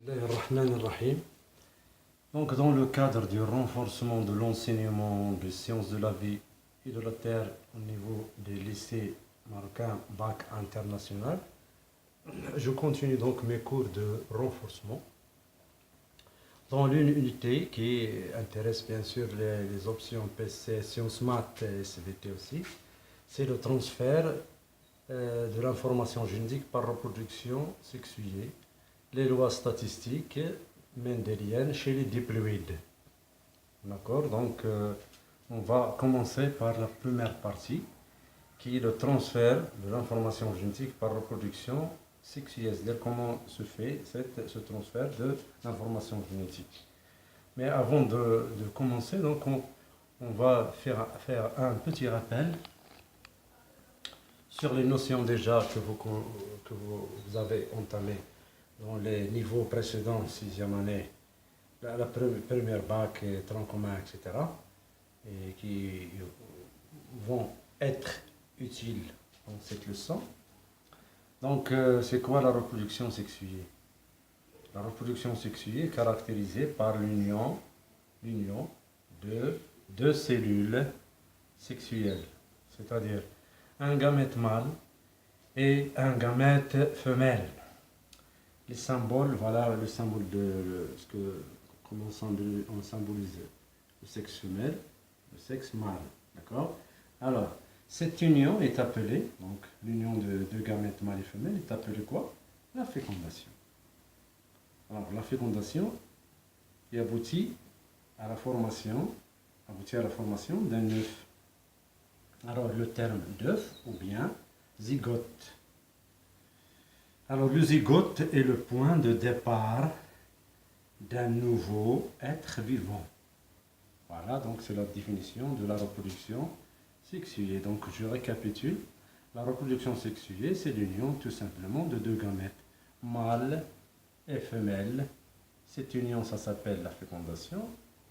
Bismillahirrahmanirrahim. Donc, dans le cadre du renforcement de l'enseignement des sciences de la vie et de la terre au niveau des lycées marocains bac international, je continue donc mes cours de renforcement dans l'une unité qui intéresse bien sûr les options PC, sciences maths et SVT aussi. C'est le transfert de l'information génétique par reproduction sexuée, les lois statistiques mendéliennes chez les diploïdes. D'accord, donc on va commencer par la première partie qui est le transfert de l'information génétique par reproduction sexuelle, c'est-à-dire comment se fait ce transfert de l'information génétique. Mais avant de commencer, donc on va faire un petit rappel sur les notions déjà que vous avez entamées dans les niveaux précédents, 6e année, la première bac, tronc commun, etc., et qui vont être utiles dans cette leçon. Donc, c'est quoi la reproduction sexuée? La reproduction sexuée est caractérisée par l'union de deux cellules sexuelles, c'est-à-dire un gamète mâle et un gamète femelle. Les symboles, voilà le symbole de ce que comment on symbolise le sexe femelle, le sexe mâle, d'accord? Alors, cette union est appelée, donc l'union de deux gamètes mâle et femelle est appelée quoi? La fécondation. Alors, la fécondation qui aboutit à la formation d'un œuf. Alors, le terme d'œuf ou bien zygote. Alors, le zygote est le point de départ d'un nouveau être vivant. Voilà, donc c'est la définition de la reproduction sexuée. Donc, je récapitule. La reproduction sexuée, c'est l'union tout simplement de deux gamètes, mâle et femelle. Cette union, ça s'appelle la fécondation.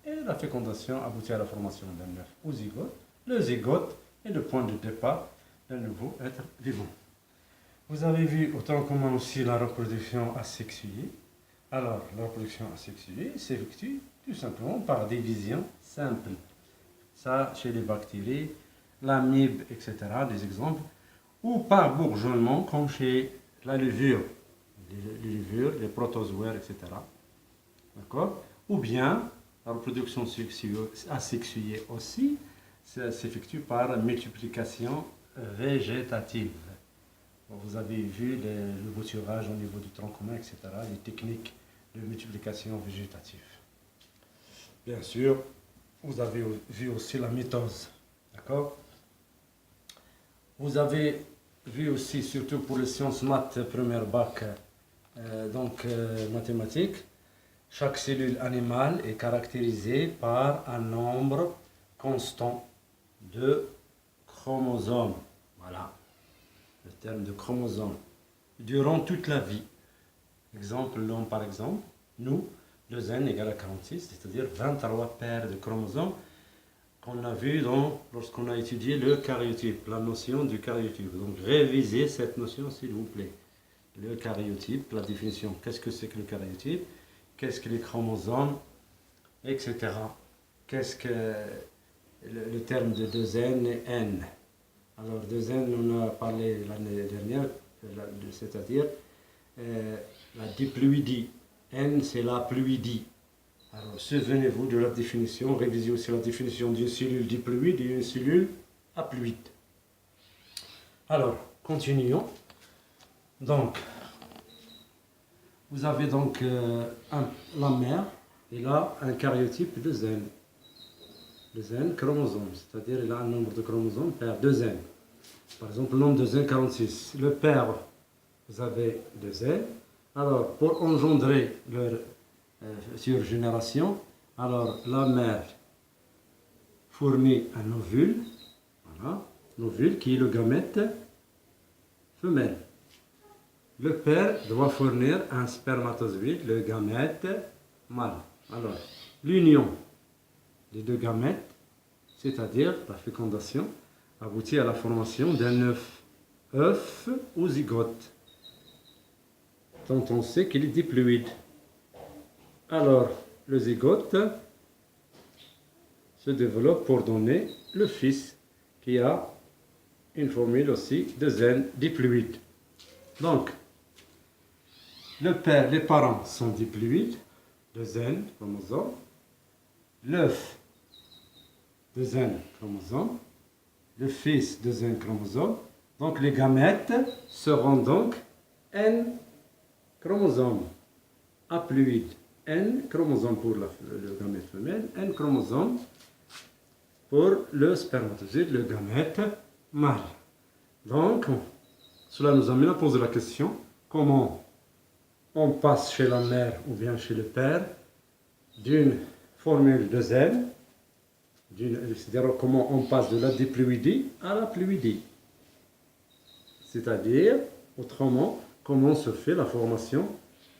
Et la fécondation aboutit à la formation d'un œuf ou zygote. Le zygote est le point de départ d'un nouveau être vivant. Vous avez vu autant comment aussi la reproduction asexuée. Alors, la reproduction asexuée s'effectue tout simplement par division simple. Ça, chez les bactéries, l'amibe, etc., des exemples. Ou par bourgeonnement, comme chez la levure, les protozoaires, etc. D'accord? Ou bien, la reproduction asexuée aussi s'effectue par multiplication végétative. Vous avez vu le bouturage au niveau du tronc commun, etc., les techniques de multiplication végétative. Bien sûr, vous avez vu aussi la mitose, d'accord? Vous avez vu aussi, surtout pour les sciences maths, première bac, mathématiques, chaque cellule animale est caractérisée par un nombre constant de chromosomes. Voilà. Le terme de chromosome, durant toute la vie. Exemple, l'homme par exemple, nous, 2n égale à 46, c'est-à-dire 23 paires de chromosomes qu'on a vu lorsqu'on a étudié le karyotype, la notion du karyotype. Donc révisez cette notion s'il vous plaît. Le karyotype, la définition, qu'est-ce que c'est que le karyotype, qu'est-ce que les chromosomes, etc. Qu'est-ce que le terme de 2n et n. Alors, 2n, on a parlé l'année dernière, c'est-à-dire la diploïdie. N, c'est la ploïdie. Alors, souvenez-vous de la définition, révisez aussi la définition d'une cellule diploïde et une cellule haploïde. Alors, continuons. Donc, vous avez donc la mère et là un karyotype de n. 2n chromosomes, c'est-à-dire il a un nombre de chromosomes pair 2n. Par exemple, le nombre de n, 46. Le père, vous avez 2n. Alors, pour engendrer leur future génération, alors la mère fournit un ovule, voilà, l'ovule qui est le gamète femelle. Le père doit fournir un spermatozoïde, le gamète mâle. Alors, l'union des deux gamètes, c'est-à-dire la fécondation, aboutit à la formation d'un œuf ou zygote, dont on sait qu'il est diploïde. Alors, le zygote se développe pour donner le fils qui a une formule aussi de zen diploïde. Donc, le père, les parents sont diploïdes, de zen chromosome, l'œuf de zen chromosome, le fils de zen chromosome. Donc les gamètes seront donc N chromosomes haploïdes. N chromosomes pour le gamète femelle, N chromosomes pour le spermatozoïde, le gamète mâle. Donc, cela nous amène à poser la question, comment on passe chez la mère ou bien chez le père d'une formule de zen, c'est-à-dire comment on passe de la diploïdie à la ploïdie. C'est-à-dire, autrement, comment se fait la formation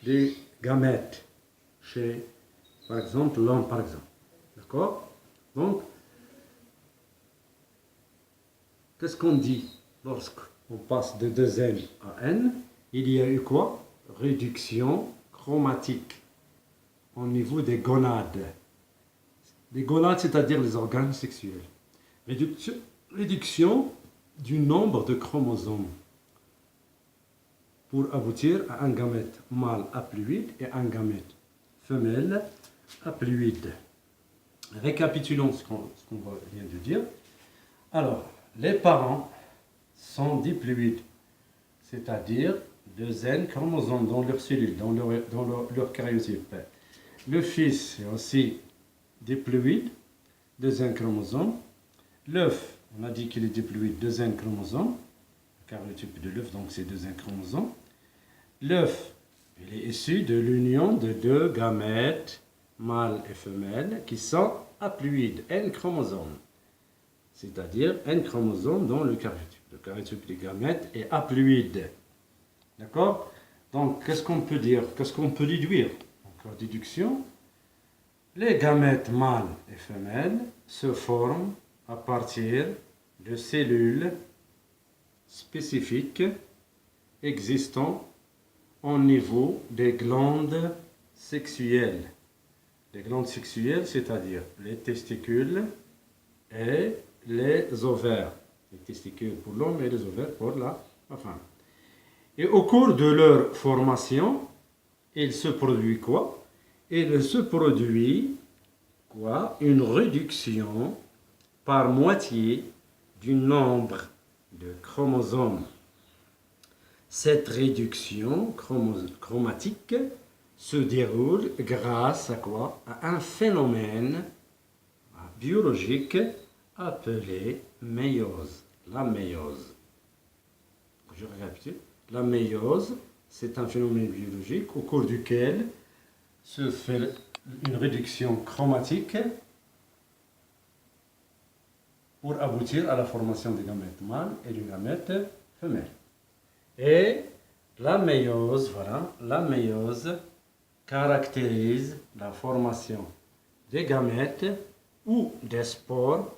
des gamètes chez, par exemple, l'homme, par exemple. D'accord? Donc, qu'est-ce qu'on dit lorsqu'on passe de 2N à N? Il y a eu quoi? Réduction chromatique au niveau des gonades. Les gonades, c'est-à-dire les organes sexuels. Réduction du nombre de chromosomes pour aboutir à un gamète mâle haploïde et un gamète femelle haploïde. Récapitulons ce qu'on vient de dire. Alors, les parents sont diploïdes, c'est-à-dire 2 N chromosomes dans leurs cellules, dans leur karyotype. Le fils est aussi diploïde, 2 N chromosomes. L'œuf, on a dit qu'il est diploïde, 2 N chromosomes. Le karyotype de l'œuf, donc c'est 2 N chromosomes. L'œuf, il est issu de l'union de 2 gamètes, mâles et femelles, qui sont haploïdes, N chromosomes. C'est-à-dire N chromosomes dans le karyotype. Le karyotype des gamètes est haploïde. D'accord? Donc, qu'est-ce qu'on peut dire? Qu'est-ce qu'on peut déduire? Donc, la déduction, les gamètes mâles et femelles se forment à partir de cellules spécifiques existant au niveau des glandes sexuelles. Les glandes sexuelles, c'est-à-dire les testicules et les ovaires. Les testicules pour l'homme et les ovaires pour la femme. Et au cours de leur formation, il se produit quoi? Il se produit quoi? Une réduction par moitié du nombre de chromosomes. Cette réduction chromatique se déroule grâce à quoi? À un phénomène biologique appelé méiose. La méiose. Je récapitule. La méiose, c'est un phénomène biologique au cours duquel se fait une réduction chromatique pour aboutir à la formation des gamètes mâles et du gamète femelle. Et la méiose, voilà, la méiose caractérise la formation des gamètes ou des spores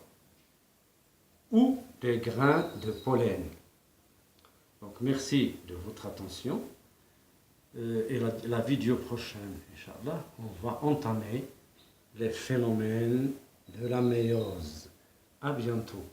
ou des grains de pollen. Donc merci de votre attention et la vidéo prochaine, Inch'Allah, on va entamer les phénomènes de la méiose. À bientôt.